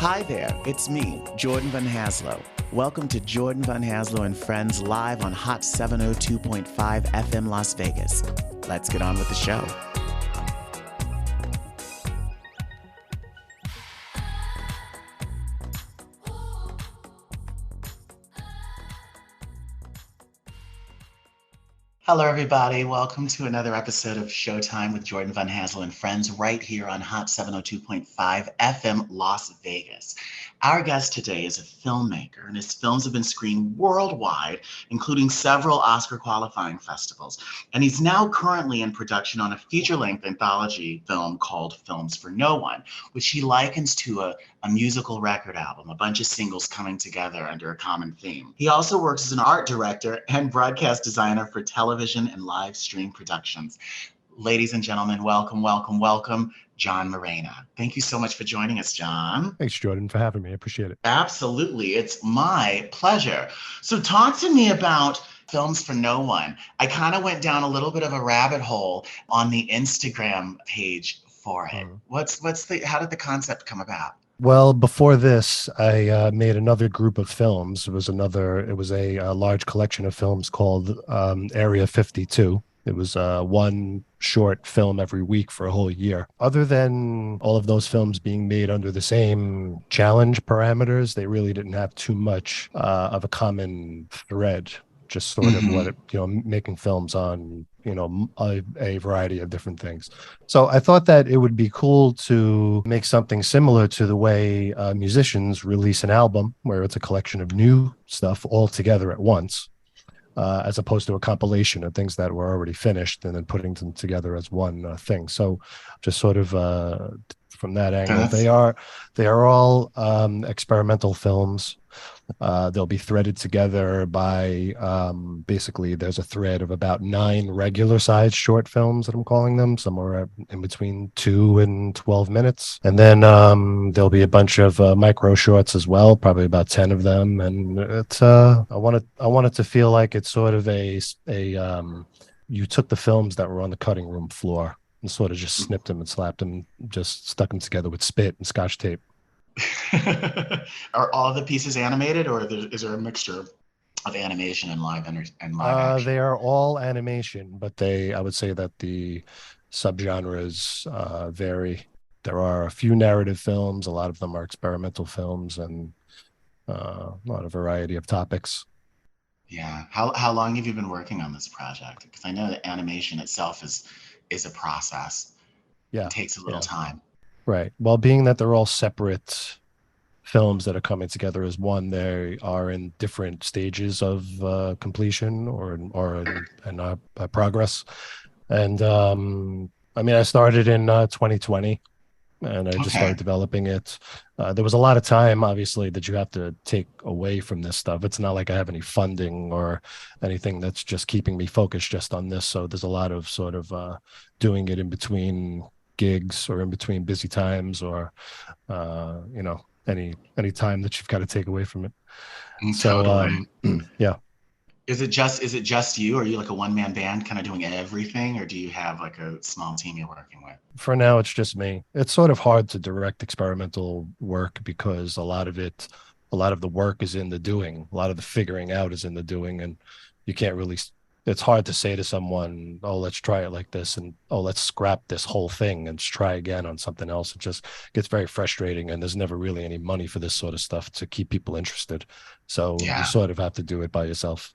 Hi there, it's me, Jordan Van Haslo. Welcome to Jordan Van Haslo and Friends live on Hot 702.5 FM Las Vegas. Let's get on with the show. Hello, everybody. Welcome to another episode of Showtime with Jordan Van Haslo and Friends right here on Hot 702.5 FM Las Vegas. Our guest today is a filmmaker, and his films have been screened worldwide, including several Oscar qualifying festivals. And he's now currently in production on a feature-length anthology film called Films for No One, which he likens to a musical record album, a bunch of singles coming together under a common theme. He also works as an art director and broadcast designer for television and live stream productions. Ladies and gentlemen, welcome, welcome, welcome, John Morena. Thank you so much for joining us, John. Thanks, Jordan, for having me. I appreciate it. Absolutely. It's my pleasure. So talk to me about Films for No One. I kind of went down a little bit of a rabbit hole on the Instagram page for it. How did the concept come about? Well, before this, I made another group of films. It was a large collection of films called Area 52. It was one short film every week for a whole year. Other than all of those films being made under the same challenge parameters, they really didn't have too much of a common thread. Just sort of making films on, a variety of different things. So I thought that it would be cool to make something similar to the way musicians release an album, where it's a collection of new stuff all together at once, as opposed to a compilation of things that were already finished and then putting them together as one thing. So just sort of from that angle, they are all experimental films. They'll be threaded together by basically there's a thread of about 9 regular sized short films that I'm calling them, somewhere in between 2 and 12 minutes. And then there'll be a bunch of micro shorts as well, probably about 10 of them. And it's I want it to feel like it's sort of you took the films that were on the cutting room floor and sort of just snipped them and slapped them, just stuck them together with spit and Scotch tape. Are all the pieces animated, or is there a mixture of animation and live action? They are all animation, but I would say that the subgenres vary. There are a few narrative films, a lot of them are experimental films, and a lot of variety of topics. Yeah. How long have you been working on this project? Because I know that animation itself is a process. Yeah. It takes a little time. Right. Well, being that they're all separate films that are coming together as one, they are in different stages of completion or in progress. And I started in 2020, and I just started developing it. There was a lot of time, obviously, that you have to take away from this stuff. It's not like I have any funding or anything that's just keeping me focused just on this. So there's a lot of sort of doing it in between gigs or in between busy times, or any time that you've got to take away from it. Totally. So yeah. Is it just you? Are you like a one-man band kind of doing everything, or do you have like a small team you're working with? For now, it's just me. It's sort of hard to direct experimental work because a lot of the work is in the doing. A lot of the figuring out is in the doing, and you can't really. It's hard to say to someone, "Oh, let's try it like this," and "Oh, let's scrap this whole thing and try again on something else." It just gets very frustrating, and there's never really any money for this sort of stuff to keep people interested. So you sort of have to do it by yourself.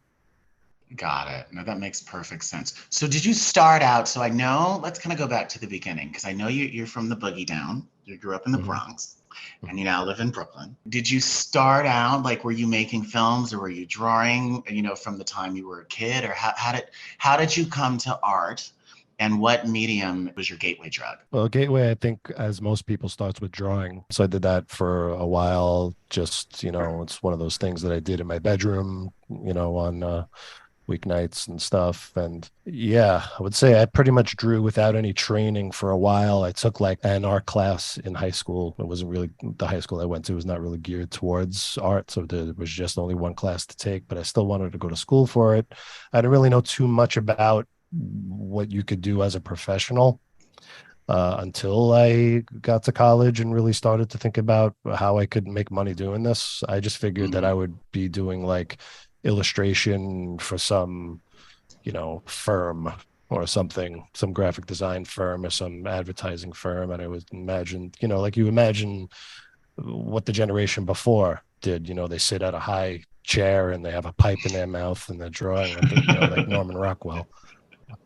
Got it. No, that makes perfect sense. So did you start out, so I know, let's kind of go back to the beginning, because I know you're from the Boogie Down. You grew up in the Bronx, and you now live in Brooklyn. Did you start out, like, were you making films, or were you drawing, from the time you were a kid? Or how did you come to art, and what medium was your gateway drug? Well, gateway, I think, as most people, starts with drawing. So I did that for a while. Just, it's one of those things that I did in my bedroom, on weeknights and stuff. And yeah, I would say I pretty much drew without any training for a while. I took like an art class in high school. It wasn't really, the high school I went to was not really geared towards art, so there was just only one class to take, but I still wanted to go to school for it. I didn't really know too much about what you could do as a professional. until I got to college and really started to think about how I could make money doing this. I just figured that Mhm. I would be doing like illustration for some, firm or something, some graphic design firm or some advertising firm. And I was imagine, like you imagine what the generation before did. They sit at a high chair and they have a pipe in their mouth and they're drawing with it, like Norman Rockwell.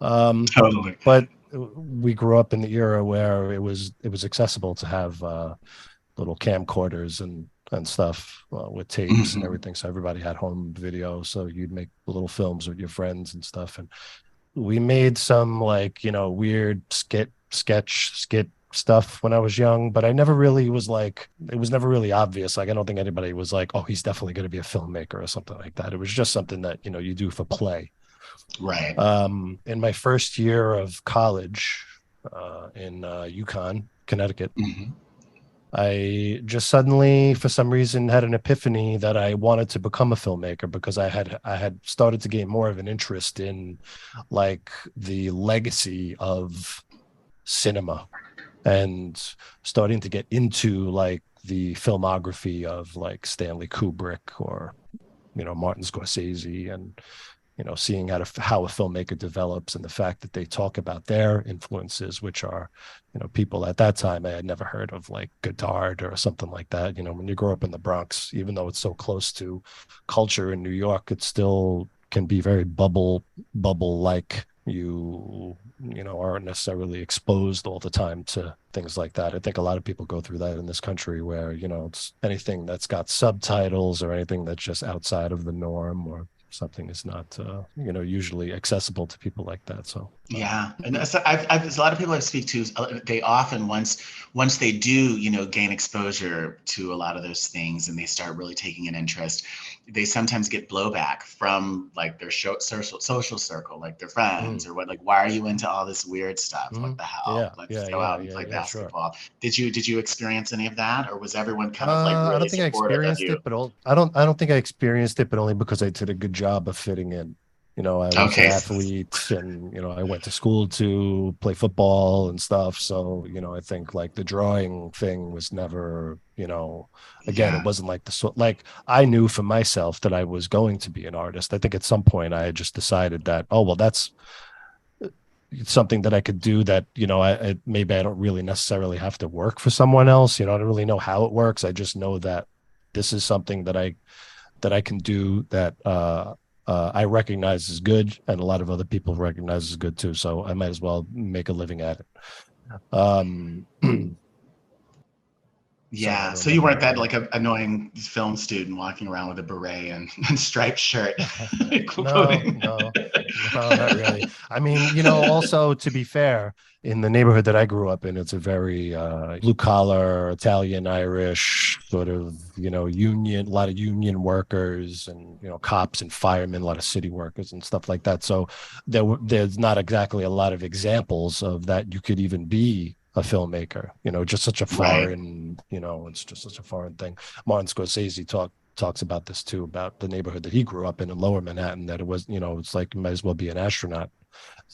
Totally. But we grew up in the era where it was accessible to have little camcorders and stuff with tapes and Mhm. everything. So everybody had home video. So you'd make little films with your friends and stuff. And we made some like, weird skit stuff when I was young, but I never really was like, it was never really obvious. Like, I don't think anybody was like, oh, he's definitely going to be a filmmaker or something like that. It was just something that, you do for play. Right. In my first year of college in Yukon, Connecticut, Mhm. I just suddenly, for some reason, had an epiphany that I wanted to become a filmmaker because I had started to gain more of an interest in like the legacy of cinema and starting to get into like the filmography of like Stanley Kubrick or Martin Scorsese and seeing how a filmmaker develops and the fact that they talk about their influences, which are, people at that time I had never heard of, like Godard or something like that. When you grow up in the Bronx, even though it's so close to culture in New York, it still can be very bubble like. Aren't necessarily exposed all the time to things like that. I think a lot of people go through that in this country where, it's anything that's got subtitles or anything that's just outside of the norm or something is not usually accessible to people like that. So Yeah, and so there's a lot of people I speak to. They often once they do, gain exposure to a lot of those things, and they start really taking an interest, they sometimes get blowback from like their social circle, like their friends, mm, or what, like, why are you into all this weird stuff? What mm, the hell? yeah, Let's yeah, go yeah, out and yeah, play yeah, sure. basketball. Did you experience any of that, or was everyone kind of like I really don't think I supportive of experienced you? it, but I don't think I experienced it, but only because I did a good job of fitting in. I was an Okay, athlete and, I went to school to play football and stuff. So, I think like the drawing thing was never, again, it yeah, wasn't like like I knew for myself that I was going to be an artist. I think at some point I had just decided that, oh, well, that's something that I could do that, maybe I don't really necessarily have to work for someone else. I don't really know how it works. I just know that this is something that I can do that I recognize as good, and a lot of other people recognize as good too. So I might as well make a living at it. Um, so I yeah. don't So you weren't know. that like a annoying film student walking around with a beret and striped shirt, No, quoting. no, no, not really. I mean, also to be fair, in the neighborhood that I grew up in, it's a very blue collar, Italian, Irish sort of, union, a lot of union workers and, cops and firemen, a lot of city workers and stuff like that. So there's not exactly a lot of examples of that you could even be a filmmaker, just such a Right. foreign, it's just such a foreign thing. Martin Scorsese talks about this too, about the neighborhood that he grew up in Lower Manhattan, that it was, it's like you might as well be an astronaut,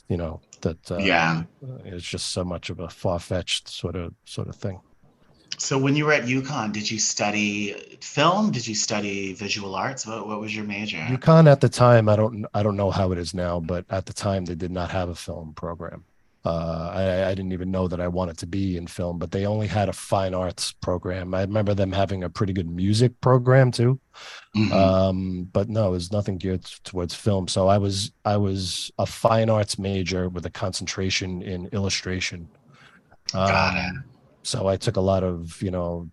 that Yeah. it's just so much of a far-fetched sort of thing. So when you were at UConn, did you study film? Did you study visual arts? What was your major? UConn at the time, I don't know how it is now, but at the time they did not have a film program. I didn't even know that I wanted to be in film, but they only had a fine arts program. I remember them having a pretty good music program too. Hmm. But no, it was nothing geared towards film. So I was a fine arts major with a concentration in illustration. Got it. So I took a lot of,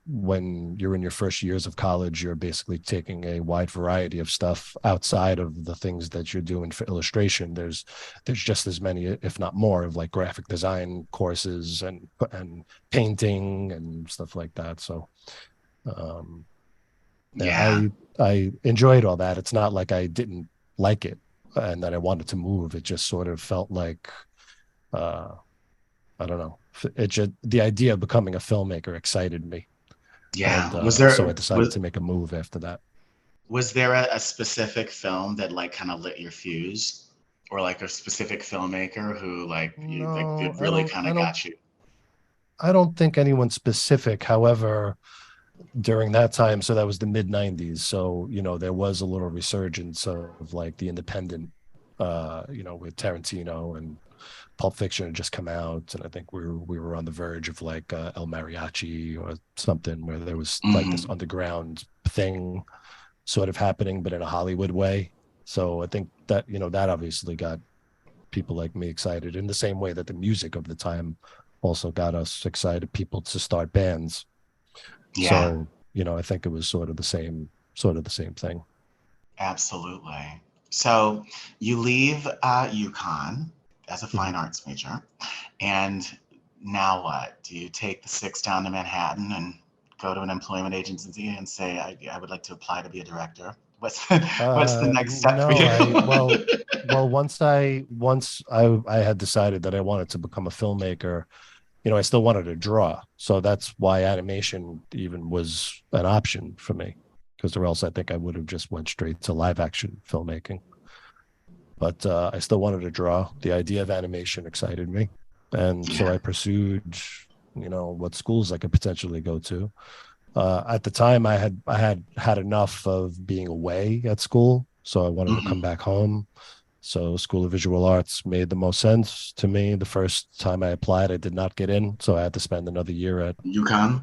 when you're in your first years of college, you're basically taking a wide variety of stuff outside of the things that you're doing for illustration. There's just as many, if not more, of like graphic design courses and painting and stuff like that. So um, yeah, Yeah. I enjoyed all that. It's not like I didn't like it and that I wanted to move. It just sort of felt like uh I don't know. It just the idea of becoming a filmmaker excited me, and Yeah. so I decided to make a move after that. Was there a specific film that like kind of lit your fuse, or like a specific filmmaker who like you like No, that I really don't. kind I of don't. got you? I don't think anyone specific. However, during that time, so that was the mid 90s. So, there was a little resurgence of like the independent, with Tarantino, and Pulp Fiction had just come out. And I think we were on the verge of like El Mariachi or something, where there was like this Hmm. underground thing sort of happening, but in a Hollywood way. So I think that, that obviously got people like me excited in the same way that the music of the time also got us excited, people to start bands. Yeah, So, I think it was sort of the same thing. absolutely. So you leave UConn as a Mhm. fine arts major, and now what? Do you take the six down to Manhattan and go to an employment agency and say, I would like to apply to be a director? What's the next step for No, you? once I had decided that I wanted to become a filmmaker, I still wanted to draw. So that's why animation even was an option for me, because or else I think I would have just went straight to live action filmmaking. But I still wanted to draw. The idea of animation excited me, and so Yeah. I pursued, what schools I could potentially go to. At the time, I had enough of being away at school, so I wanted to come Hmm. back home. So School of Visual Arts made the most sense to me. The first time I applied, I did not get in, so I had to spend another year UConn?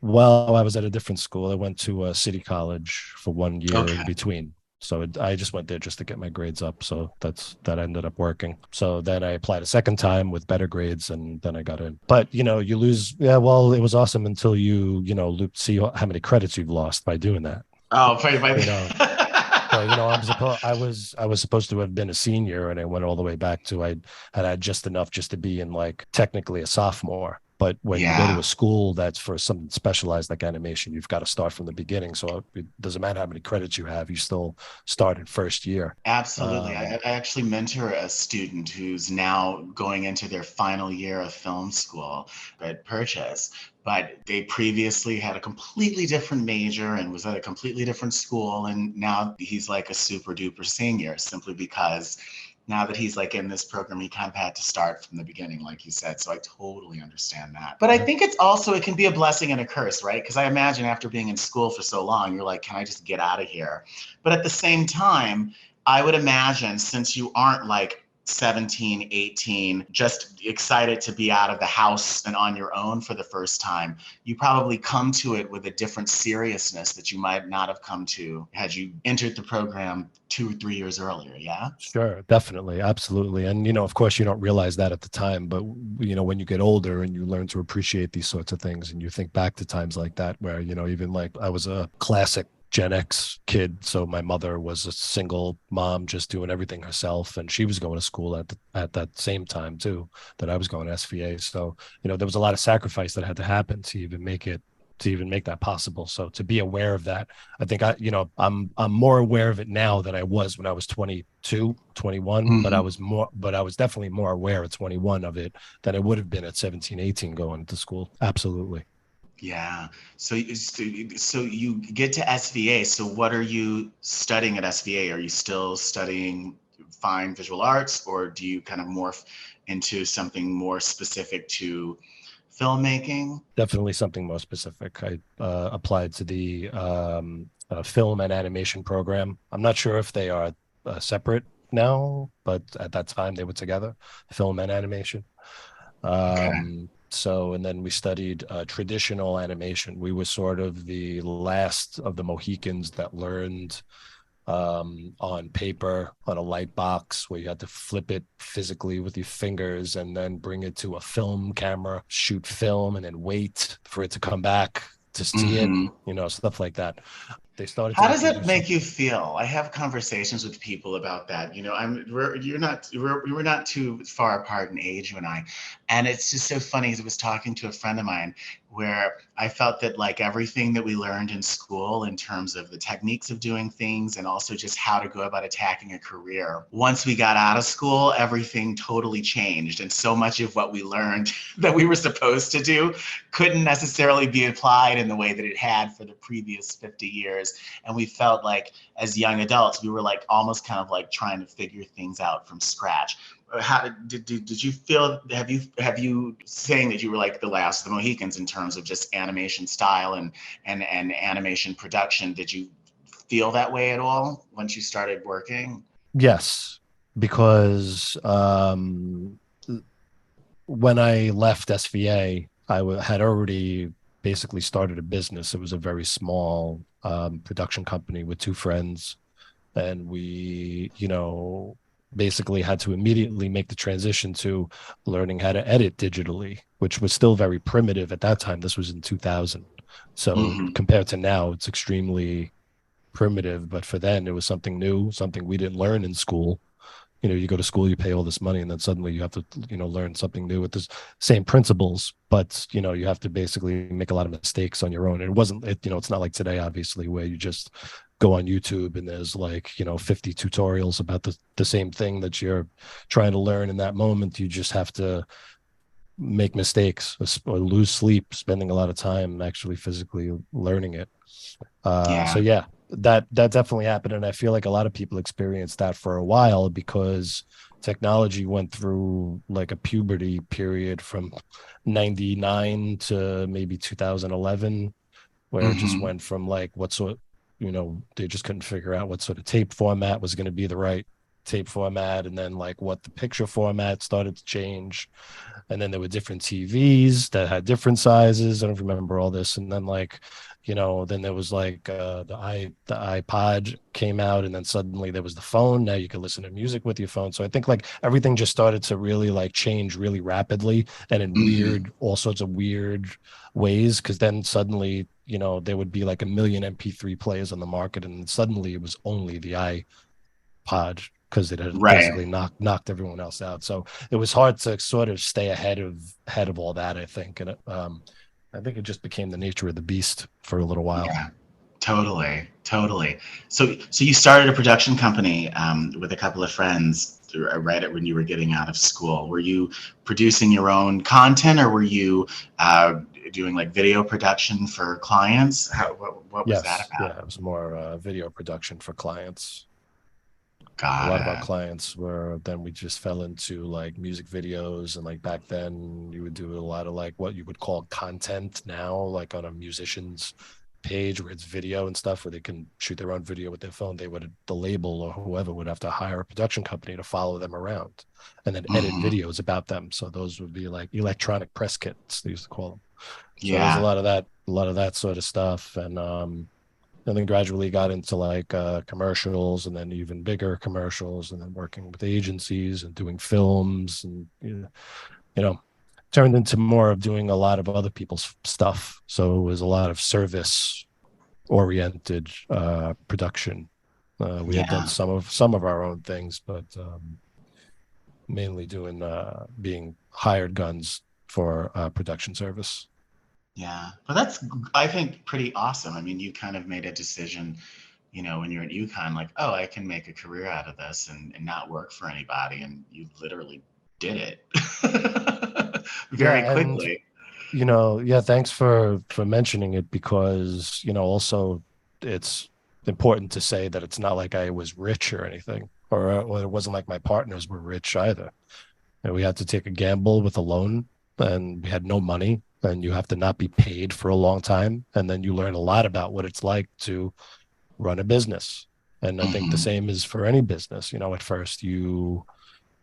well, I was at a different school. I went to a city college for 1 year in Okay. between. So I just went there just to get my grades up. So that ended up working. So then I applied a second time with better grades, and then I got in. But you lose. Yeah, well, it was awesome until see how many credits you've lost by doing that. Oh, probably by You know, so I was supposed to have been a senior, and I went all the way back to I had just enough just to be in like technically a sophomore. But when you go to Yeah. a school that's for something specialized like animation, you've got to start from the beginning. So it doesn't matter how many credits you have, you still start in first year. Absolutely. Um, I actually mentor a student who's now going into their final year of film school at Purchase, but they previously had a completely different major and was at a completely different school. And now he's like a super duper senior simply because now that he's like in this program, he kind of had to start from the beginning, like you said. So I totally understand that. But I yeah, think it's also, it can be a blessing and a curse, right? Because I imagine after being in school for so long, you're like, can I just get out of here? But at the same time, I would imagine since you aren't like 17, 18, just excited to be out of the house and on your own for the first time, you probably come to it with a different seriousness that you might not have come to had you entered the program 2 or 3 years earlier. Yeah. sure, definitely, absolutely. And of course, you don't realize that at the time, but when you get older and you learn to appreciate these sorts of things, and you think back to times like that, where even like I was a classic Gen X kid, so my mother was a single mom, just doing everything herself, and she was going to school at that same time too that I was going to SVA. So there was a lot of sacrifice that had to happen to even make that possible. So to be aware of that, I think I'm more aware of it now than I was when I was 22, 21, Mm-hmm. but I was definitely more aware at 21 of it than I would have been at 17, 18 going to school. Absolutely. Yeah. So you get to SVA. So what are you studying at SVA? Are you still studying fine visual arts, or do you kind of morph into something more specific to filmmaking? Definitely something more specific. I applied to the film and animation program. I'm not sure if they are separate now, but at that time they were together, film and animation. Okay. And then we studied traditional animation. We were sort of the last of the Mohicans that learned on paper on a light box where you had to flip it physically with your fingers and then bring it to a film camera, shoot film, and then wait for it to come back to see it, Mm-hmm. Stuff like that. They started to How does it introduce make some. you feel? I have conversations with people about that. We're not too far apart in age, you and I, and it's just so funny. I was talking to a friend of mine where I felt that like everything that we learned in school in terms of the techniques of doing things and also just how to go about attacking a career. Once we got out of school, everything totally changed, and so much of what we learned that we were supposed to do couldn't necessarily be applied in the way that it had for the previous 50 years, and we felt like as young adults we were like almost kind of like trying to figure things out from scratch. how did you feel, have you saying that you were like the last of the Mohicans in terms of just animation style and animation production, did you feel that way at all once you started working? Yes, because when I left SVA, had already basically started a business. It was a very small production company with two friends, and we, basically had to immediately make the transition to learning how to edit digitally, which was still very primitive at that time. This was in 2000. So Hmm. compared to now, it's extremely primitive, but for then it was something new, something we didn't learn in school. You go to school, you pay all this money, and then suddenly you have to, learn something new with the same principles, but you have to basically make a lot of mistakes on your own. And it wasn't it, it's not like today, obviously, where you just go on YouTube and there's like 50 tutorials about the same thing that you're trying to learn in that moment. You just have to make mistakes or lose sleep spending a lot of time actually physically learning it. So Yeah. yeah, that definitely happened, and I feel like a lot of people experienced that for a while because technology went through like a puberty period from 99 to maybe 2011, where it just Hmm. went from like what sort, they just couldn't figure out what sort of tape format was going to be the right tape format, and then like what the picture format started to change, and then there were different TVs that had different sizes. I don't remember all this. And then like, then there was like the iPod came out, and then suddenly there was the phone. Now you can listen to music with your phone. So I think like everything just started to really like change really rapidly and in Hmm. weird, all sorts of weird ways. Cause then suddenly, there would be like a million MP3 players on the market, and suddenly it was only the pod because it had Right. basically knocked everyone else out. So it was hard to sort of stay ahead of all that, I think. And I think it just became the nature of the beast for a little while. Yeah. Totally, totally. So you started a production company with a couple of friends right at when you were getting out of school. Were you producing your own content, or were you doing like video production for clients? What was that Yes, about? yeah, it was more video production for clients. A Got lot of our it. clients were then we just fell into like music videos, and like back then you would do a lot of like what you would call content now, like on a musician's page where it's video and stuff where they can shoot their own video with their phone. The label or whoever would have to hire a production company to follow them around and then edit Hmm. videos about them. So those would be like electronic press kits, they used to call them. So there's Yeah, a lot of that sort of stuff. And then gradually got into like commercials, and then even bigger commercials, and then working with agencies and doing films, and you know turned into more of doing a lot of other people's stuff. So it was a lot of service oriented production. We had done yeah, some of our own things, but mainly doing being hired guns for production service. yeah. But that's, I think, pretty awesome. I mean, you kind of made a decision, when you're at UConn, like, oh, I can make a career out of this and not work for anybody. And you literally did it very Yeah, and quickly. yeah, thanks for mentioning it, because also it's important to say that it's not like I was rich or anything, or it wasn't like my partners were rich either. And we had to take a gamble with a loan, and we had no money, and you have to not be paid for a long time, and then you learn a lot about what it's like to run a business. And I think the Hmm. same is for any business. At first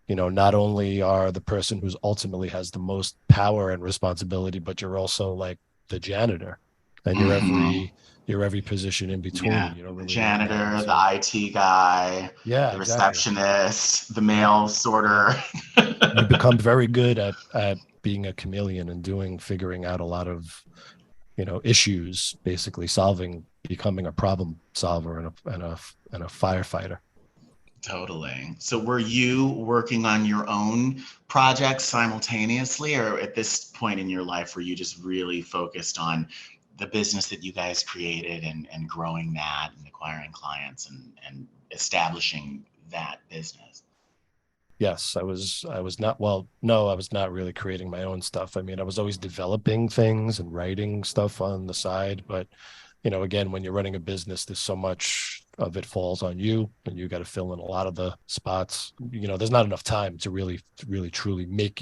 not only are the person who's ultimately has the most power and responsibility, but you're also like the janitor, and Hmm. you're every position in between. Yeah. You don't The really know what you're janitor, the into. IT guy, Yeah, the exactly. receptionist, the Yeah. mail sorter. You become very good at being a chameleon and figuring out a lot of, issues, basically becoming a problem solver and a firefighter. Totally. So were you working on your own projects simultaneously, or at this point in your life were you just really focused on the business that you guys created and growing that and acquiring clients and establishing that business? Yes, I was not, well, no, I was not really creating my own stuff. I mean, I was always developing things and writing stuff on the side, but again, when you're running a business, there's so much of it falls on you, and you got to fill in a lot of the spots. There's not enough time to really truly make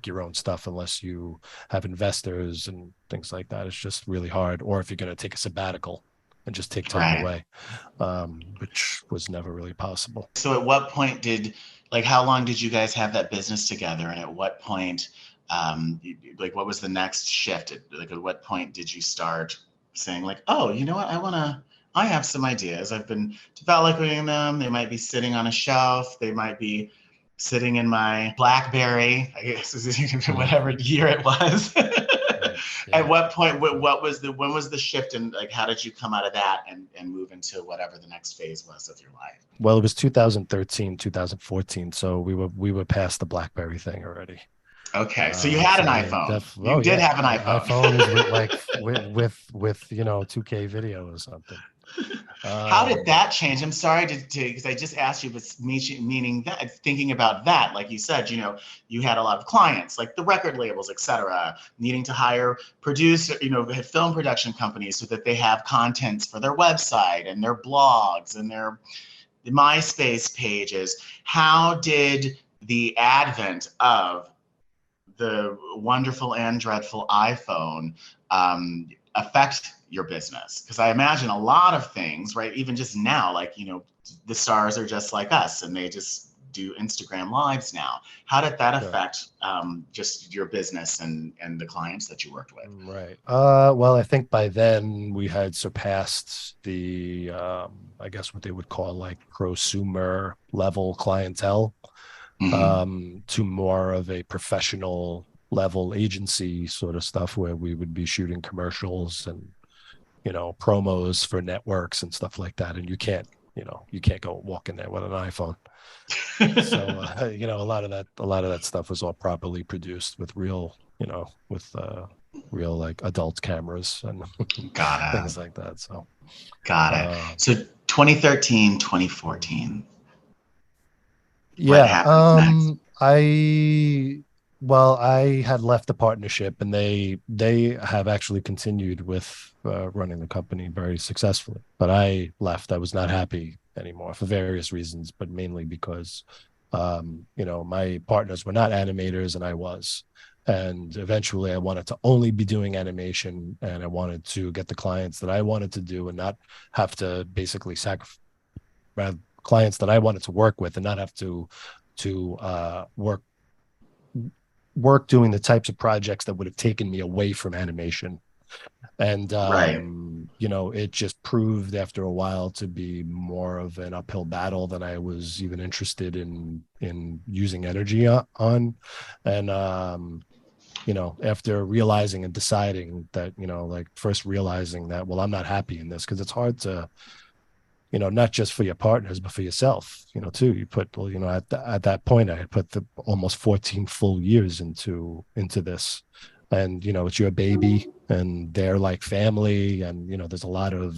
your own stuff unless you have investors and things like that. It's just really hard. Or if you're going to take a sabbatical and just take time Right. away, which was never really possible. So at what point like, how long did you guys have that business together? And at what point, like, what was the next shift? Like, at what point did you start saying, like, oh, you know what? I have some ideas. I've been developing them. They might be sitting on a shelf. They might be sitting in my BlackBerry, I guess, whatever year it was. Right. At Yeah. what point, when was the shift, and like, how did you come out of that and move into whatever the next phase was of your life? Well, it was 2013, 2014, so we were past the BlackBerry thing already. Okay, so you had So an yeah, iPhone. You oh did yeah, have an iPhone. iPhone is with like with 2K video or something. How did Um, that change? I'm sorry to because I just asked you, but meaning that, thinking about that, like you said, you had a lot of clients, like the record labels, etc., needing to hire producer, film production companies so that they have contents for their website and their blogs and their MySpace pages. How did the advent of the wonderful and dreadful iPhone affect your business? Because I imagine a lot of things, right? Even just now, like, the stars are just like us and they just do Instagram lives now. How did that sure. affect just your business and the clients that you worked with? Right. Well, I think by then we had surpassed the, I guess what they would call like prosumer level clientele, Mm-hmm. to more of a professional level agency sort of stuff where we would be shooting commercials and, promos for networks and stuff like that. And you can't go walk in there with an iPhone. So, a lot of that stuff was all properly produced with real, real like adult cameras and Got it. things like that. So, Got it. uh, So 2013, 2014, what yeah, happened next? I had left the partnership and they have actually continued with running the company very successfully. But I left. I was not happy anymore for various reasons, but mainly because my partners were not animators and I was. And eventually I wanted to only be doing animation and I wanted to get the clients that I wanted to do and not have to basically sacrifice clients that I wanted to work with and not have to work doing the types of projects that would have taken me away from animation. And Right. it just proved after a while to be more of an uphill battle than I was even interested in using energy on. And after realizing and deciding that, like first realizing that, well, I'm not happy in this because it's hard to, not just for your partners, but for yourself, too. You put, well, at that point, I had put almost 14 full years into this, and it's your baby, and they're like family, and there's a lot of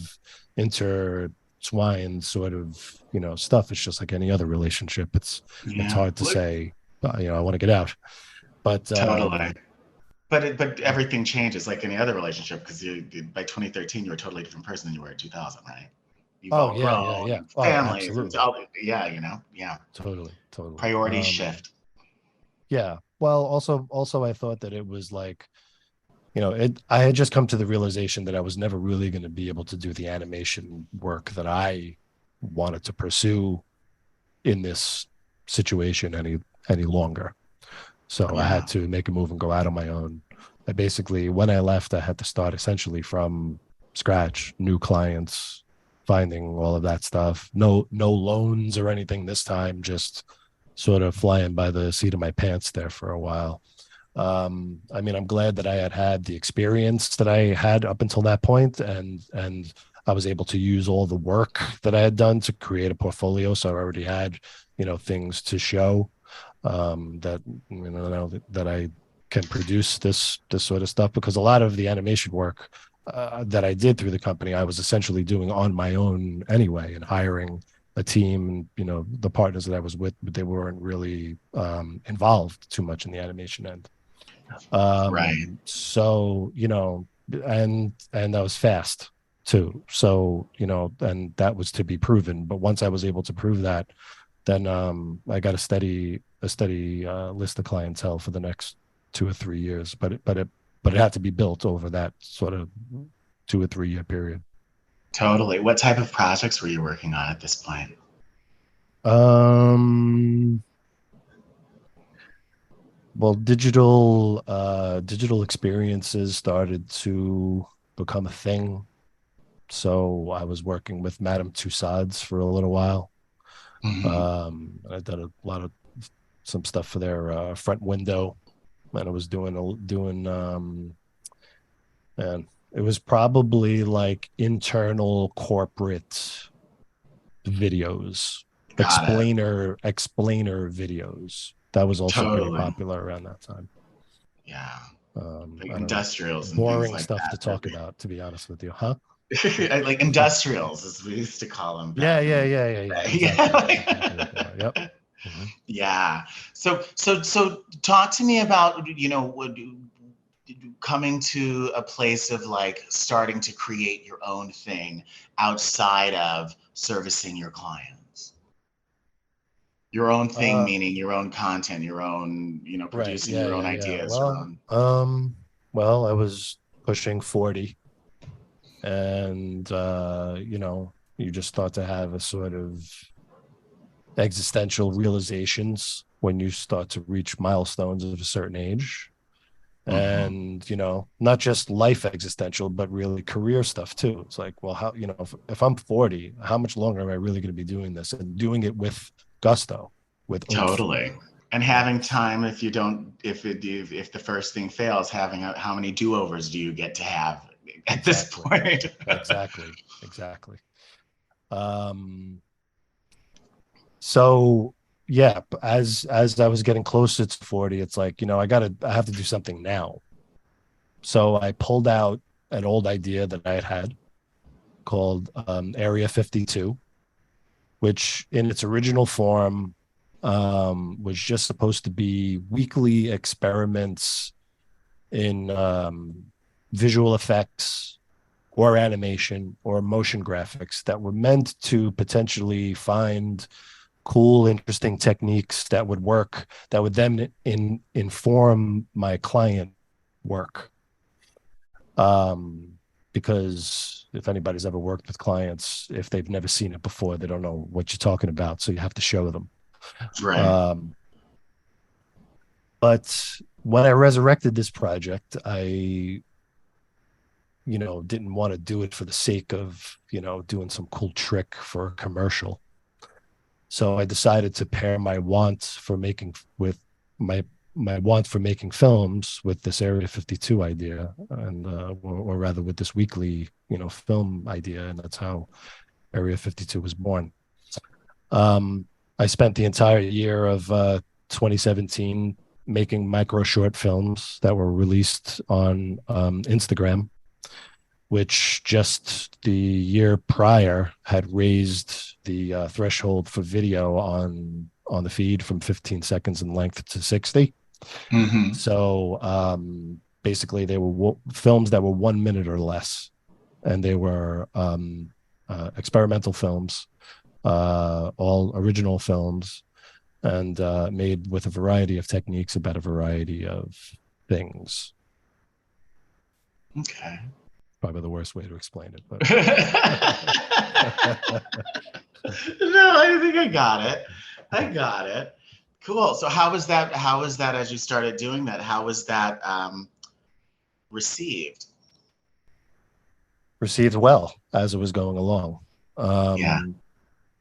intertwined sort of stuff. It's just like any other relationship. It's Yeah. hard to say, I want to get out, but Totally. But everything changes like any other relationship because by 2013 you're a totally different person than you were in 2000, right? You've oh all yeah, yeah, grown yeah. and Oh, families and absolutely, all, yeah, yeah. totally, totally. Priorities shift. Yeah. Well, also I thought that it was like, I had just come to the realization that I was never really going to be able to do the animation work that I wanted to pursue in this situation any longer. So I Yeah. had to make a move and go out on my own. I basically, when I left, I had to start essentially from scratch, new clients, finding all of that stuff. No loans or anything this time, just sort of flying by the seat of my pants there for a while. I mean, I'm glad that I had the experience that I had up until that point, and I was able to use all the work that I had done to create a portfolio. So I already had, things to show, that that I can produce this sort of stuff, because a lot of the animation work that I did through the company, I was essentially doing on my own anyway, and hiring a team. And the partners that I was with, but they weren't really involved too much in the animation end. Right. So and that was fast too. So, and that was to be proven. But once I was able to prove that, then I got a steady list of clientele for the next 2 or 3 years. But it had to be built over that sort of 2 or 3 year period. Totally. What type of projects were you working on at this point? Um, well, digital experiences started to become a thing. So I was working with Madame Tussauds for a little while. Hmm. I did a lot of some stuff for their front window, and I was doing and it was probably like internal corporate videos, Got it. explainer videos. That was also pretty Totally. popular around that time. Yeah. Like I don't know, industrials and things boring like stuff to that. talk about, to be honest with you, huh? Like industrials, as we used to call them Yeah, back yeah, in yeah, yeah, yeah. the day. Exactly, exactly what they are. Yep. Yeah. Hmm. Yeah. So talk to me about, coming to a place of like starting to create your own thing outside of servicing your clients. Your own thing, Uh, meaning your own content, your own, right. producing Yeah, your own yeah, yeah. ideas, your Well, own. I was pushing 40, and you just start to have a sort of existential realizations when you start to reach milestones of a certain age. Hmm. And not just life existential, but really career stuff too. It's like, well, how, if I'm 40, how much longer am I really going to be doing this, and doing it with gusto, with oomph? Totally. And Yeah, having time, if you don't, if the first thing fails, having how many do-overs do you get to have at this exactly, point? exactly. um so yeah, as I was getting closer to 40, it's like, I have to do something now. So I pulled out an old idea that I had called Area 52, which in its original form was just supposed to be weekly experiments in visual effects or animation or motion graphics that were meant to potentially find cool, interesting techniques that would work, that would then inform my client work. Um, because if anybody's ever worked with clients, if they've never seen it before, they don't know what you're talking about. So you have to show them. Right. Um, but when I resurrected this project, I, didn't want to do it for the sake of, doing some cool trick for a commercial. So I decided to pair my want for making films with this Area 52 idea, and or rather with this weekly, film idea, and that's how Area 52 was born. Um, I spent the entire year of 2017 making micro short films that were released on Instagram, which just the year prior had raised the threshold for video on the feed from 15 seconds in length to 60. Hmm. So basically, they were films that were 1 minute or less, and they were experimental films, all original films, and made with a variety of techniques about a variety of things. Okay. Probably the worst way to explain it, but No, I think I got it. I got it. Cool. So how was that? How was that as you started doing that? How was that received? received well as it was going along. Yeah. Um,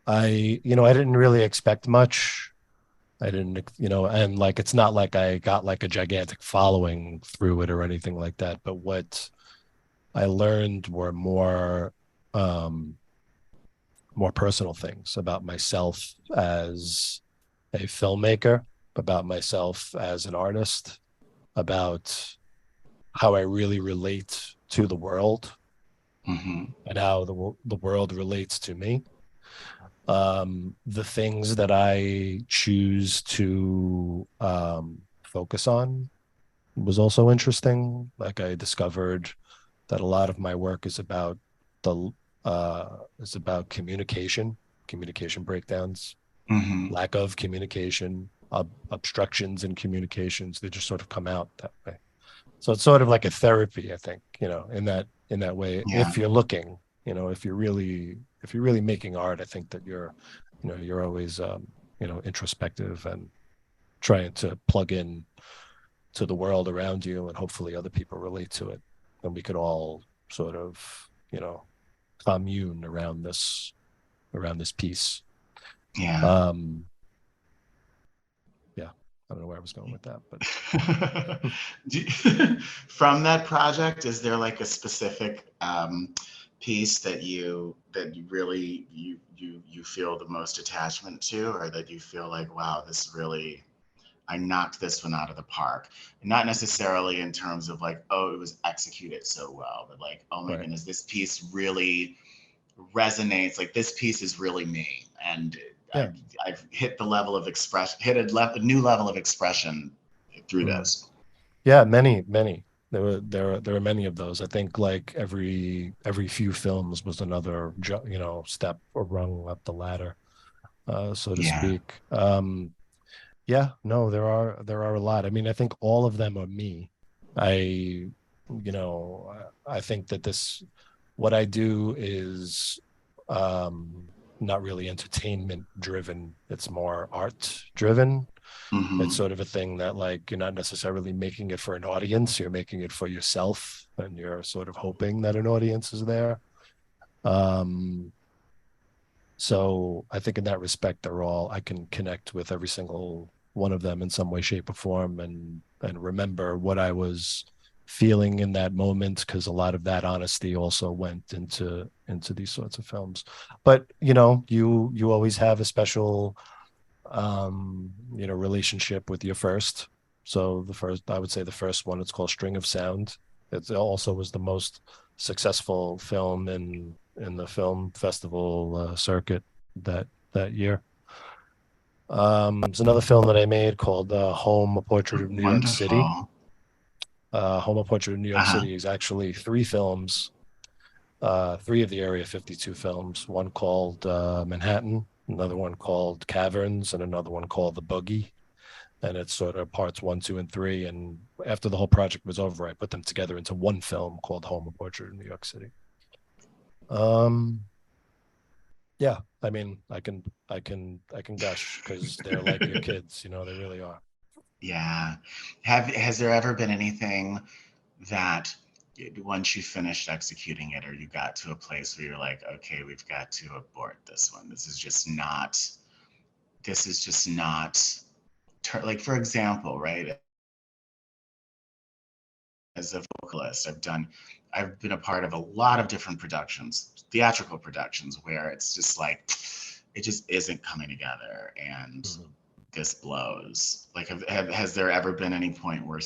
I didn't really expect much. I didn't, and like, it's not like I got like a gigantic following through it or anything like that. But what I learned were um, more personal things about myself as a filmmaker, about myself as an artist, about how I really relate to the world Hmm. and how the world relates to me. The things that I choose to focus on was also interesting. Like, I discovered that a lot of my work is about the it's about communication breakdowns, Hmm. lack of communication, obstructions in communications. They just sort of come out that way. So it's sort of like a therapy, I think, in that way. Yeah. If you're looking, if you're really making art, I think that you're always introspective and trying to plug in to the world around you, and hopefully other people relate to it, and we could all sort of commune around this piece. Yeah. Um, yeah, I don't know where I was going with that, but From that project, is there like a specific piece that you really you feel the most attachment to, or that you feel like, wow, this really I knocked this one out of the park? Not necessarily in terms of like, oh, it was executed so well, but like, oh my right. goodness, this piece really resonates. Like this piece is really me, and Yeah. I, I've hit the level of expression, hit a new level of expression through Mhm. this. Yeah, many. There were many of those. I think like every few films was another step or rung up the ladder, so to Yeah. speak. Yeah, no, there are a lot. I mean, I think all of them are me. I I think that this what I do is not really entertainment driven. It's more art driven. It's Hmm. sort of a thing that like you're not necessarily making it for an audience, you're making it for yourself, and you're sort of hoping that an audience is there. um so I think in that respect, I can connect with every single one of them in some way, shape, or form, and remember what I was feeling in that moment, because a lot of that honesty also went into these sorts of films. But you always have a special relationship with your first. So I would say the first one, it's called String of Sound. It also was the most successful film in the film festival circuit that year. There's another film that I made called Home: A Portrait of New York City. Wonderful. Home: A Portrait of New York Uh-huh. City is actually three films, three of the Area 52 films. One called Manhattan, another one called Caverns, and another one called The Boogie. And it's sort of parts one, two, and three. And after the whole project was over, I put them together into one film called Home: A Portrait of New York City. Um, yeah, I mean, I can gush because they're like your kids, they really are. Yeah. Has there ever been anything that once you finished executing it, or you got to a place where you're like, okay, we've got to abort this one. This is just not like, for example, right? As a vocalist, I've been a part of a lot of different productions, theatrical productions, where it's just like, it just isn't coming together, and Mhm. this blows. Like, has there ever been any point where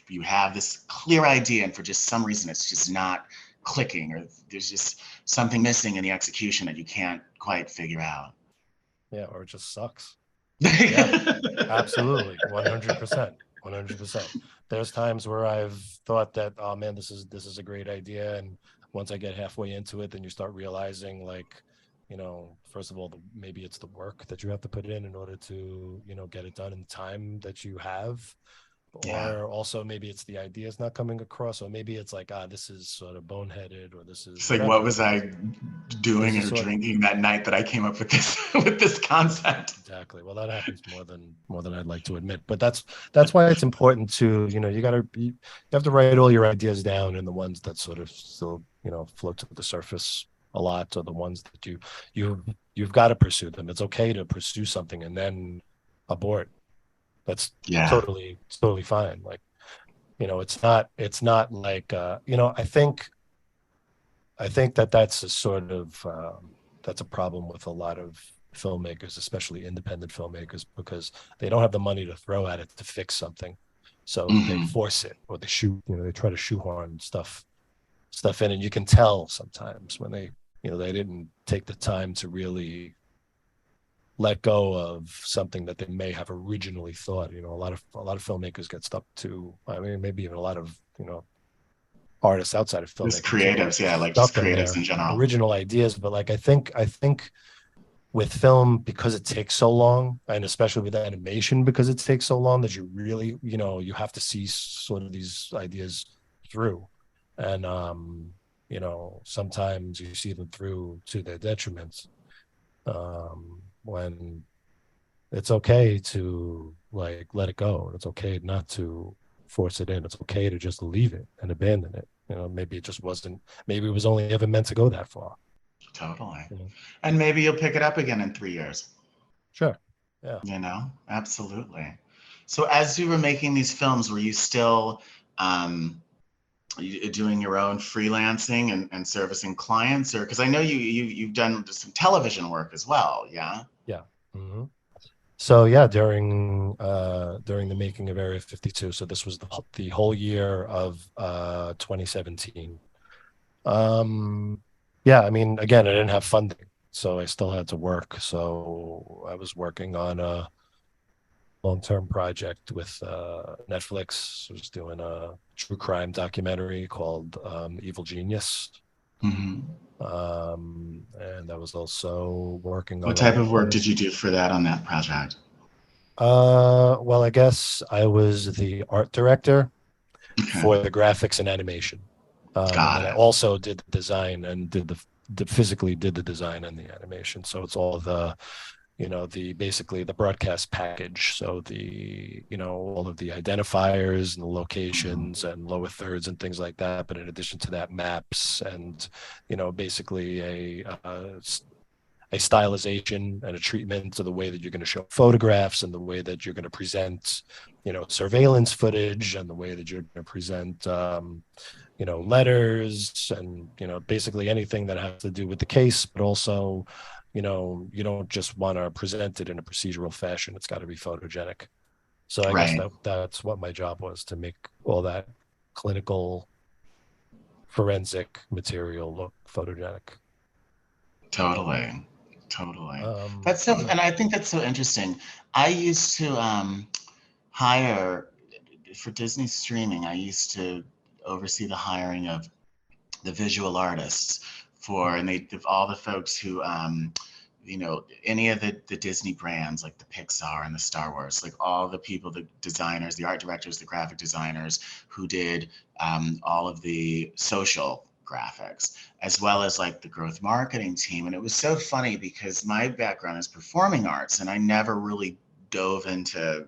you have this clear idea, and for just some reason it's just not clicking, or there's just something missing in the execution that you can't quite figure out? Yeah, or it just sucks. Yeah, absolutely. 100%. 100%. There's times where I've thought that, oh man, this is a great idea. And once I get halfway into it, then you start realizing like, first of all, maybe it's the work that you have to put in order to, get it done in the time that you have. Yeah. Or also maybe it's the idea is not coming across, or maybe it's like, this is sort of boneheaded, or this is It's like, what whatever. was I This doing is or sort of drinking that night that I came up with this with this concept? Exactly. Well, that happens more than I'd like to admit. But that's why it's important to, you have to write all your ideas down, and the ones that sort of still, float to the surface a lot, or the ones that you you've got to pursue them. It's okay to pursue something and then abort. That's Yeah. it's totally fine. Like, it's not like I think that that's a sort of that's a problem with a lot of filmmakers, especially independent filmmakers, because they don't have the money to throw at it to fix something, so they Hmm. force it, or they try to shoehorn stuff in, and you can tell sometimes when they didn't take the time to really let go of something that they may have originally thought. A lot of filmmakers get stuck to. I mean, maybe even a lot of artists outside of Just filmmaking too. creatives, yeah, like just Stuff in creatives there, in general. original ideas, but like I think with film, because it takes so long, and especially with animation because it takes so long, that you really, you have to see sort of these ideas through. And sometimes you see them through to their detriment. When it's okay to like let it go. It's okay not to force it in. It's okay to just leave it and abandon it. Maybe it just wasn't, maybe it was only ever meant to go that far. Totally. You know? And maybe you'll pick it up again in 3 years. Sure. Yeah. Absolutely. So as you were making these films, were you still um, doing your own freelancing and servicing clients, or because I know you've done some television work as well, yeah? Yeah. hmm So yeah, during the making of Area 52, so this was the whole year of 2017. Um, yeah, I mean, again, I didn't have funding, so I still had to work. So I was working on a long-term project with Netflix. I was doing a true crime documentary called Evil Genius. Hmm. And I was also working What on type of work other. did you do for that on that project? Well, I guess I was the art director Okay, for the graphics and animation. And got then I it. also did the design and physically did the design and the animation. So it's all the basically the broadcast package. So all of the identifiers and the Mhm. locations and lower thirds and things like that. But in addition to that, maps and, basically a stylization and a treatment to the way that you're going to show photographs and the way that you're going to present, surveillance footage and the way that you're going to present, letters and, basically anything that has to do with the case, but also, you don't just want to present it in a procedural fashion. It's got to be photogenic. So I guess Right. that's what my job was, to make all that clinical forensic material look photogenic. Totally. Totally. Um, That's so, and I think that's so interesting. I used to hire for Disney streaming. I used to oversee the hiring of the visual artists for, and they all the folks who any of the Disney brands like the Pixar and the Star Wars, like all the people, the designers, the art directors, the graphic designers who did all of the social graphics, as well as like the growth marketing team. And it was so funny because my background is performing arts and I never really dove into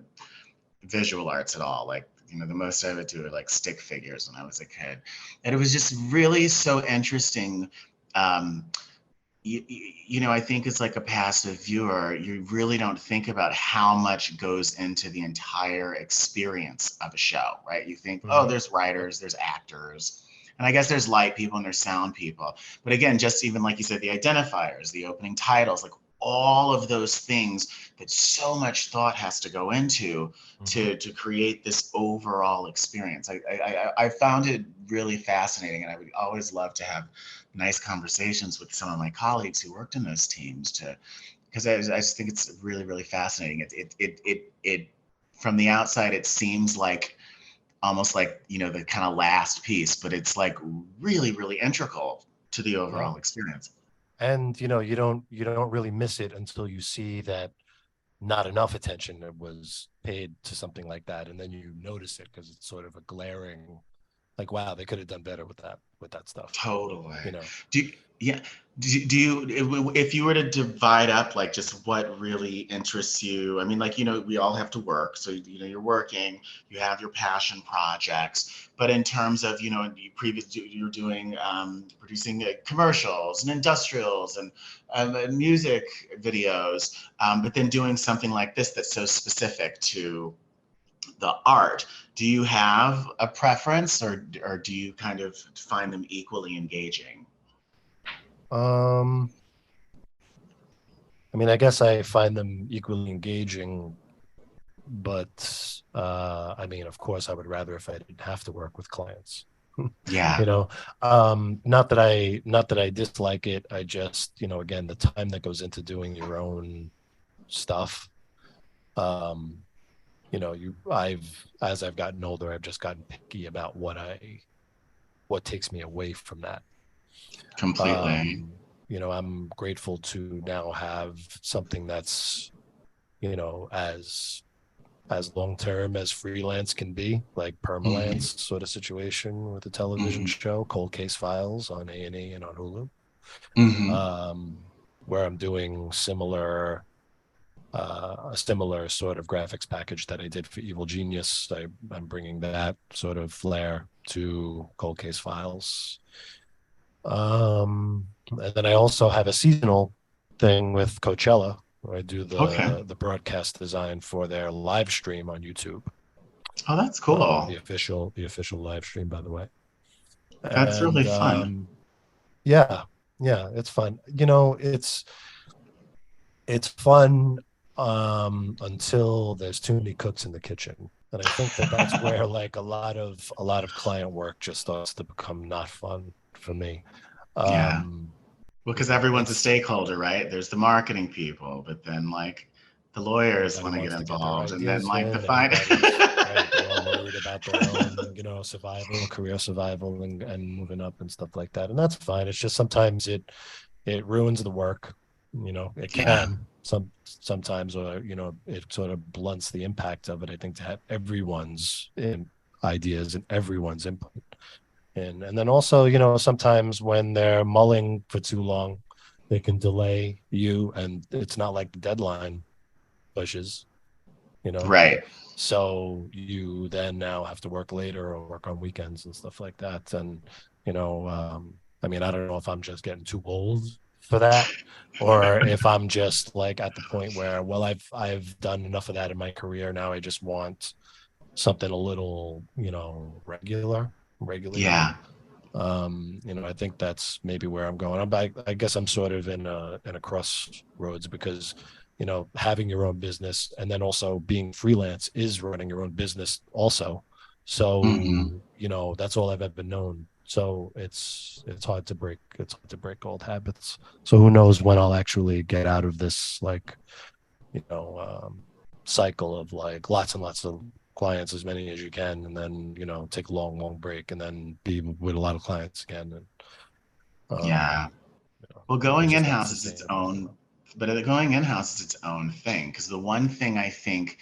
visual arts at all. Like, the most I would do are like stick figures when I was a kid. And it was just really so interesting. Um, I think as like a passive viewer, you really don't think about how much goes into the entire experience of a show, right? You think, oh, mhm. there's writers, there's actors, and I guess there's light people and there's sound people. But again, just even like you said, the identifiers, the opening titles, like all of those things that so much thought has to go into Mhm. to create this overall experience. I found it really fascinating, and I would always love to have nice conversations with some of my colleagues who worked in those teams to because I just think it's really really fascinating. It from the outside it seems like almost like the kind of last piece, but it's like really really integral to the Yeah. overall experience. And you don't really miss it until you see that not enough attention was paid to something like that, and then you notice it because it's sort of a glaring, like, wow, they could have done better with that stuff. Totally. You know. Do you, yeah. Do you if you were to divide up like just what really interests you? I mean, like we all have to work, so you're working, you have your passion projects, but in terms of you're doing producing commercials and industrials and music videos, but then doing something like this that's so specific to the art. Do you have a preference, or do you kind of find them equally engaging? Um, I mean, I guess I find them equally engaging, but I mean, of course, I would rather if I didn't have to work with clients. Yeah. you know, not that I dislike it. I just, again, the time that goes into doing your own stuff. Um, I've as I've gotten older, I've just gotten picky about what takes me away from that. Completely. I'm grateful to now have something that's, as long term as freelance can be, like Hmm. permalance sort of situation with a television Hmm. show, Cold Case Files on A&E and on Hulu, Hmm. um, where I'm doing a similar sort of graphics package that I did for Evil Genius. I'm bringing that sort of flair to Cold Case Files. And then I also have a seasonal thing with Coachella, where I do Okay. the broadcast design for their live stream on YouTube. Oh, that's cool. The official live stream, by the way. That's really And fun. yeah, yeah, it's fun. It's fun until there's too many cooks in the kitchen. And I think that that's where like a lot of client work just starts to become not fun for me. Yeah. Um, Well, because everyone's a it's stakeholder, right? There's the marketing people, but then like the lawyers everybody want to get wants to get their involved, and then ideas like the in. fine. Everybody's right. They're all worried about their own, survival, career survival, and moving up and stuff like that. And that's fine. It's just sometimes it ruins the work. It Yeah. can sometimes, or it sort of blunts the impact of it. I think to have everyone's ideas and everyone's input, and then also, sometimes when they're mulling for too long, they can delay you, and it's not like the deadline pushes, you know. Right. So you then now have to work later or work on weekends and stuff like that. And, I mean, I don't know if I'm just getting too old for that, or if I'm just like at the point where, well, I've done enough of that in my career. Now I just want something a little, regulated. Yeah. I think that's maybe where I'm going. I guess I'm sort of in a crossroads because, having your own business and then also being freelance is running your own business also. Hmm. So, that's all I've ever known. So it's hard to break old habits. So who knows when I'll actually get out of this, like, you know, cycle of like lots and lots of clients, as many as you can, and then take a long, long break, and then be with a lot of clients again. And Yeah. Well, it's going just not in-house is its sustainable for own, them. but going in-house is its own thing. Because the one thing I think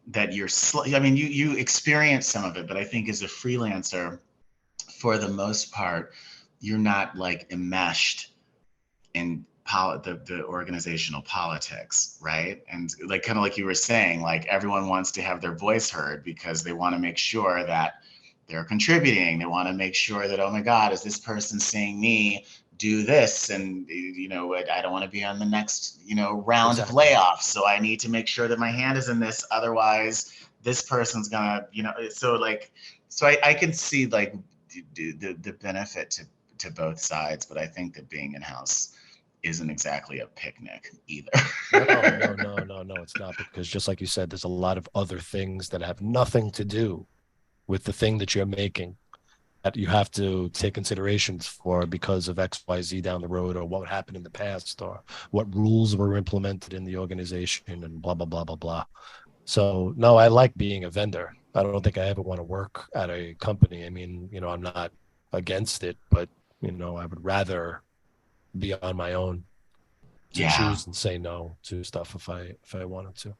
that I mean, you experience some of it, but I think as a freelancer, for the most part, you're not like enmeshed in the organizational politics, right? And like kind of like you were saying, like everyone wants to have their voice heard because they want to make sure that they're contributing. They want to make sure that, oh my God, is this person seeing me do this? And I don't want to be on the next, round of Exactly. layoffs. So I need to make sure that my hand is in this. Otherwise, this person's gonna, so like, so I can see like the benefit to both sides, but I think that being in house isn't exactly a picnic either. No, no, no, no, no, it's not, because just like you said, there's a lot of other things that have nothing to do with the thing that you're making that you have to take considerations for because of XYZ down the road, or what happened in the past, or what rules were implemented in the organization, and blah, blah, blah, blah, blah. So, no, I like being a vendor. I don't think I ever want to work at a company. I mean, I'm not against it, but, I would rather be on my own to Yeah, choose and say no to stuff if I wanted to.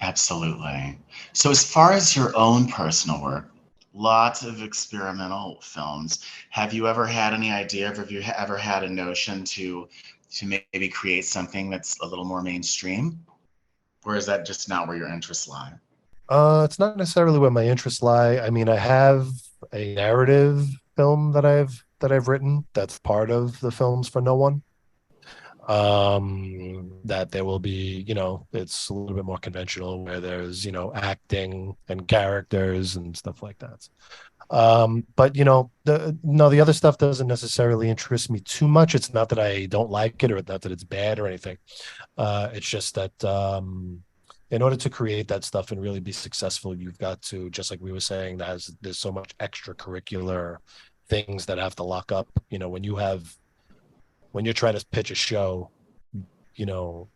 absolutely. So as far as your own personal work, lots of experimental films. Have you ever had any idea, or have you ever had a notion to maybe create something that's a little more mainstream? Or is that just not where your interests lie? It's not necessarily where my interests lie. I mean, I have a narrative film that I've written that's part of the Films for No One. That there will be, it's a little bit more conventional, where there's, acting and characters and stuff like that. But the other stuff doesn't necessarily interest me too much. It's not that I don't like it, or not that it's bad or anything. It's just that in order to create that stuff and really be successful, you've got to, just like we were saying, there's so much extracurricular things that have to lock up. When you're trying to pitch a show, you know,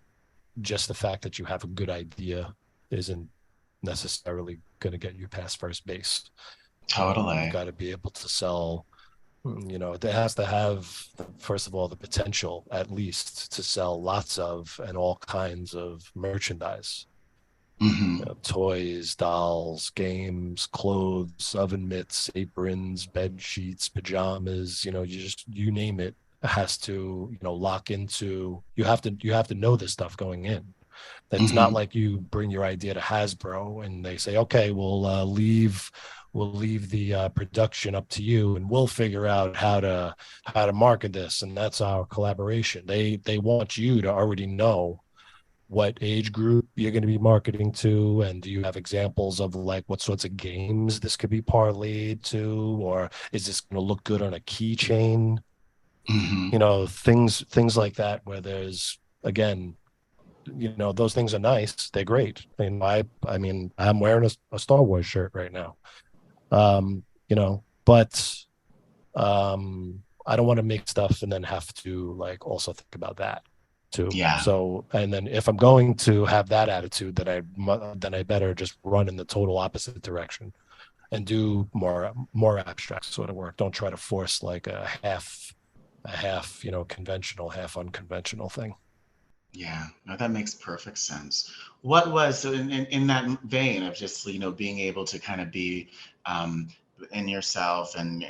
just the fact that you have a good idea isn't necessarily going to get you past first base. You've Totally. got to be able to sell You know, it has to have, first of all, the potential at least to sell lots of and all kinds of merchandise. Hmm. Toys, dolls, games, clothes, oven mitts, aprons, bed sheets, pajamas, you name it, has to, lock into, you have to know this stuff going in. It's not Hmm. like you bring your idea to Hasbro and they say, okay, we'll leave the production up to you and we'll figure out how to market this, and that's our collaboration. They want you to already know what age group you're going to be marketing to, and do you have examples of like what sorts of games this could be parlayed to, or is this going to look good on a keychain? Hmm. Things like that, where there's, again, those things are nice, they're great. And I mean, I'm wearing a Star Wars shirt right now. But I don't want to make stuff and then have to like also think about that too. Yeah. So, and then if I'm going to have that attitude, then I better just run in the total opposite direction and do more abstract sort of work. Don't try to force like a half conventional, half unconventional thing. Yeah, no, that makes perfect sense. What was so in that vein of just being able to kind of be um, in yourself and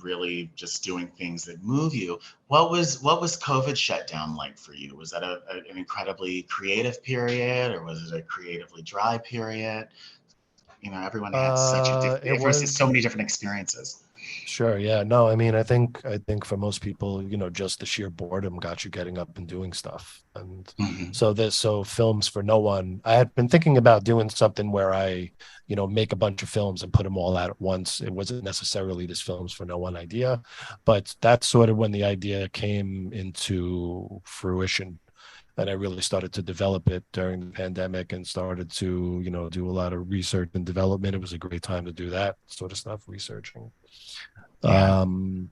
really just doing things that move you. What was COVID shutdown like for you? Was that an incredibly creative period, or was it a creatively dry period? Everyone had such a It everyone has so was. many different experiences. Sure. Yeah. No, I mean, I think for most people, just the sheer boredom got you getting up and doing stuff. And Hmm. so films for no one. I had been thinking about doing something where I, make a bunch of films and put them all out at once. It wasn't necessarily this films for no one idea, but that's sort of when the idea came into fruition. And I really started to develop it during the pandemic and started to, do a lot of research and development. It was a great time to do that sort of stuff, researching. Yeah. um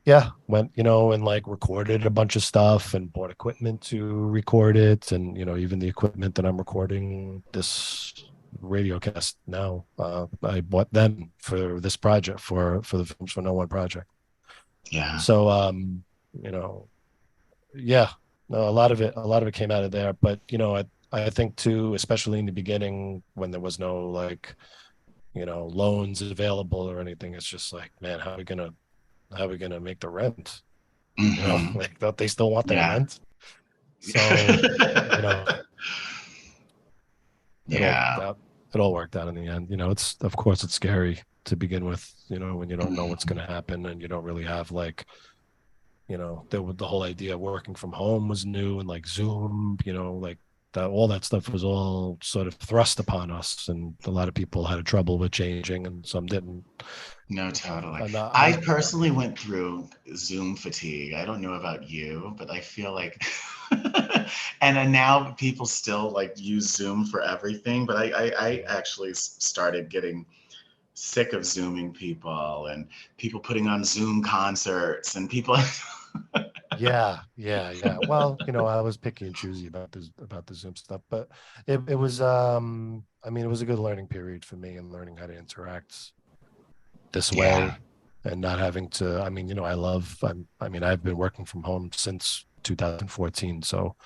yeah, went, and like recorded a bunch of stuff and bought equipment to record it, and even the equipment that I'm recording this radio cast now, I bought them for this project, for the Films for No One project. Yeah. So you know yeah, no, a lot of it came out of there. But I think too, especially in the beginning when there was no like loans available or anything, it's just like, man, how are we gonna make the rent? Hmm. Like, don't they still want their Yeah. rent? So, you know, it all worked Yeah. out. It all worked out in the end. It's, of course, it's scary to begin with, when you don't know what's Mhm. going to happen and you don't really have like, the whole idea of working from home was new, and like Zoom, like that, all that stuff was all sort of thrust upon us, and a lot of people had trouble with changing, and some didn't. No, totally. And I personally went through Zoom fatigue. I don't know about you, but I feel like, and then now people still like use Zoom for everything. But I actually started getting sick of Zooming people and people putting on Zoom concerts and people. Yeah, yeah, yeah. Well, I was picky and choosy about the Zoom stuff, but it was I mean, it was a good learning period for me, and learning how to interact this Yeah. way and not having to, I mean, I mean, I've been working from home since 2014, so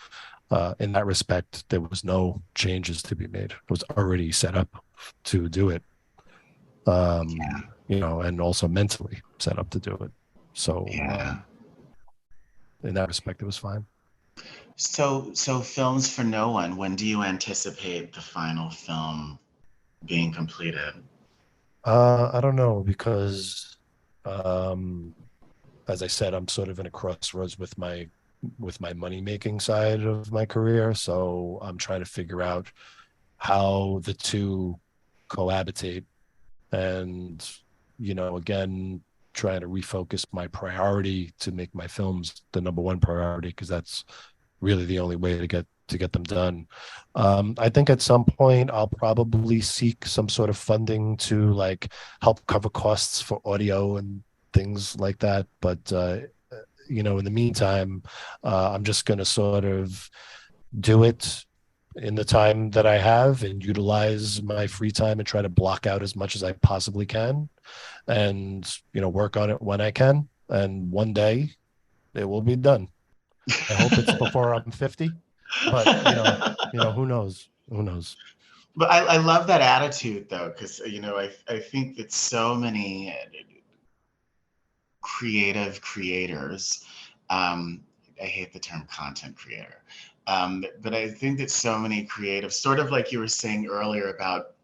in that respect there was no changes to be made. It was already set up to do it. Yeah. And also mentally set up to do it. So Yeah. in that respect it was fine. So Films for No One, when do you anticipate the final film being completed? I don't know, because um, as I said, I'm sort of in a crossroads with my money making side of my career. So I'm trying to figure out how the two cohabitate, and again, trying to refocus my priority to make my films the number one priority, because that's really the only way to get them done. I think at some point I'll probably seek some sort of funding to like help cover costs for audio and things like that. But in the meantime, I'm just going to sort of do it in the time that I have and utilize my free time and try to block out as much as I possibly can and, work on it when I can. And one day it will be done. I hope it's before I'm 50, but who knows? Who knows? But I love that attitude though, because I think that so many creative creators, um, I hate the term content creator, but I think that so many creative, sort of like you were saying earlier about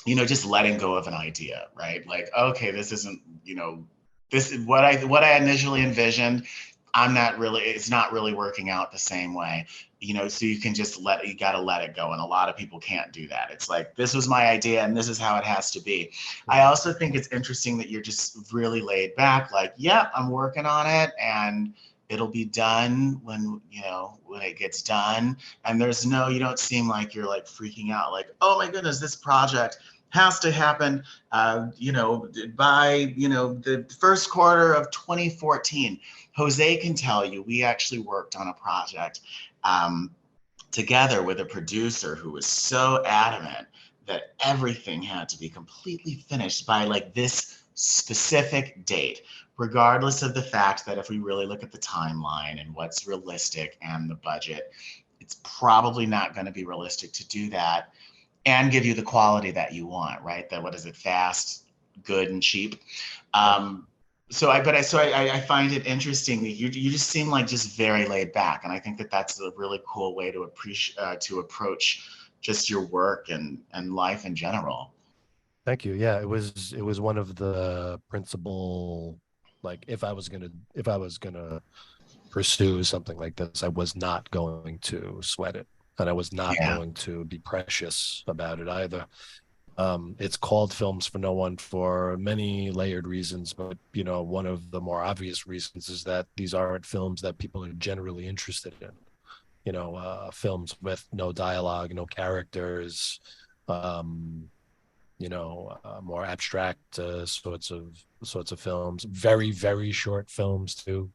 just letting go of an idea, right? Like, okay, this isn't, this is what I initially envisioned. It's not really working out the same way, so you got to let it go. And a lot of people can't do that. It's like, this was my idea and this is how it has to be. I Mhm. also think it's interesting that you're just really laid back, like, yeah, I'm working on it and it'll be done when it gets done. And you don't seem like you're like freaking out, like, oh my goodness, this project has to happen, by, the first quarter of 2014. Jose can tell you, we actually worked on a project um, together with a producer who was so adamant that everything had to be completely finished by like this specific date, regardless of the fact that if we really look at the timeline and what's realistic and the budget, it's probably not going to be realistic to do that and give you the quality that you want, right? That what is it, fast, good, and cheap. Yep. I find it interesting that you just seem like just very laid back, and I think that that's a really cool way to appreciate to approach just your work and life in general. Thank you. Yeah, it was one of the principal, like if I was gonna pursue something like this, I was not going to sweat it. And I was not Yeah, going to be precious about it either. It's called Films for No One for many layered reasons, but one of the more obvious reasons is that these aren't films that people are generally interested in. Films with no dialogue, no characters, um, more abstract sorts of films, very very short films too.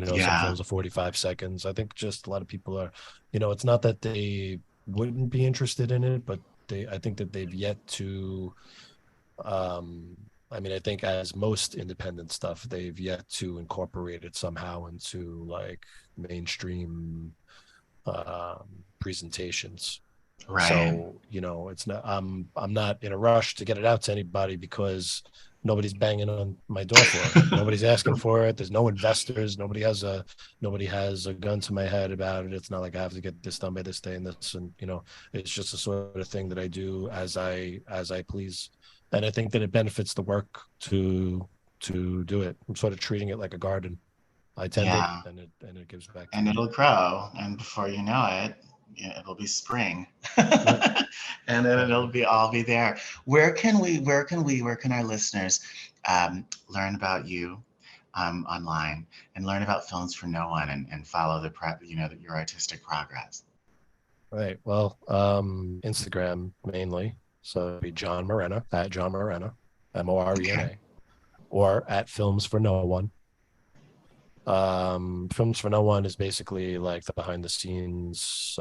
Some yeah, films are 45 seconds. I think just a lot of people are, it's not that they wouldn't be interested in it, but I think that they've yet to, um, I mean, I think as most independent stuff, they've yet to incorporate it somehow into like mainstream presentations. right. So, it's not I'm not in a rush to get it out to anybody because nobody's banging on my door for it. Nobody's asking for it. There's no investors. Nobody has a gun to my head about it. It's not like I have to get this done by this day and this, and it's just a sort of thing that I do as I please. And I think that it benefits the work to do it. I'm sort of treating it like a garden. I tend it Yeah, and it gives back to and me. it'll grow, and before you know it, it'll be spring, Yep. and then it'll Totally. be all be there. Where can our listeners learn about you online and learn about Films for No One and follow your artistic progress? Right. Well, Instagram mainly. So it'd be John Morena at John Morena, Okay. Morena, or at Films for No One. Films for No One is basically like the behind the scenes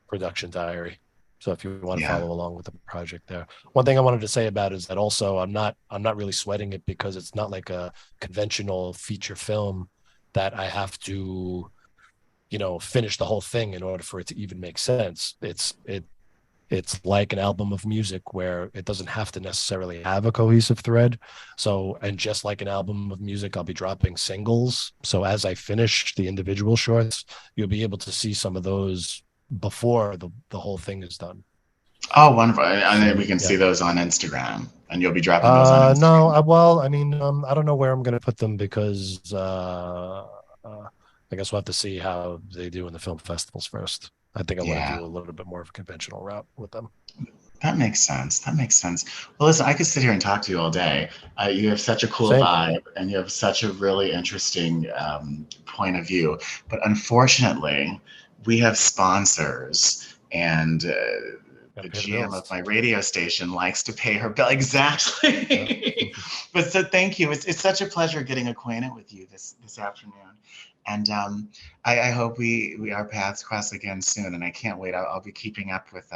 production diary. So if you want to Yeah. follow along with the project there. One thing I wanted to say about it is that also I'm not really sweating it because it's not like a conventional feature film that I have to finish the whole thing in order for it to even make sense. It's like an album of music where it doesn't have to necessarily have a cohesive thread. So, and just like an album of music, I'll be dropping singles. So as I finish the individual shorts, you'll be able to see some of those before the whole thing is done. Oh, wonderful. And then we So can yeah. see those on Instagram, and you'll be dropping those on No, Instagram. well, I mean, I don't know where I'm going to put them because I guess we'll have to see how they do in the film festivals first. I think I want to Yeah. do a little bit more of a conventional route with them. That makes sense. That makes sense. Well, listen, I could sit here and talk to you all day. You have such a cool Same. vibe, and you have such a really interesting point of view. But unfortunately, we have sponsors, and Got to the pay the GM of bills. my radio station likes to pay her bill. Yeah. Exactly. But so thank you. It's such a pleasure getting acquainted with you this afternoon. And I hope we our paths cross again soon. And I can't wait. I'll be keeping up with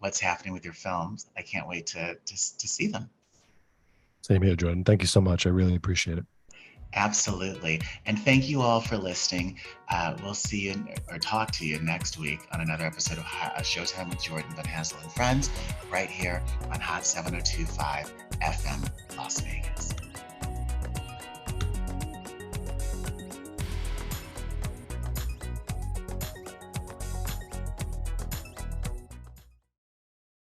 what's happening with your films. I can't wait to see them. Same here, Jordan. Thank you so much. I really appreciate it. Absolutely. And thank you all for listening. We'll see you or talk to you next week on another episode of Showtime with Jordan Van Hassel and Friends, right here on Hot 702.5 FM Las Vegas.